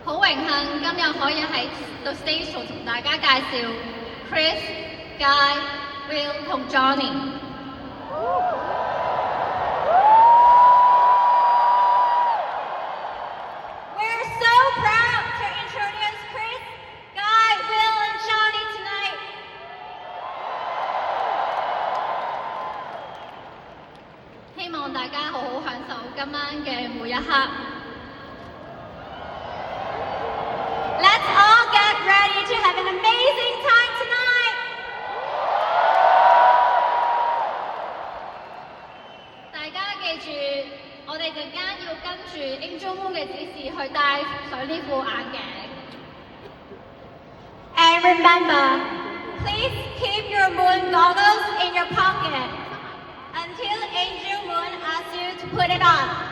好榮幸今日可以喺度 stage 度同大家介紹 Chris、Guy、Will 同 Johnny。We're so proud to introduce Chris, Guy, Will and Johnny tonight. 希望大家好好享受今晚嘅每一刻。Let's all get ready to have an amazing time tonight. 大家記住，我哋陣間要跟住 Angel Moon 嘅指示去戴上呢副眼鏡。And remember, please keep your moon goggles in your pocket until Angel Moon asks you to put it on.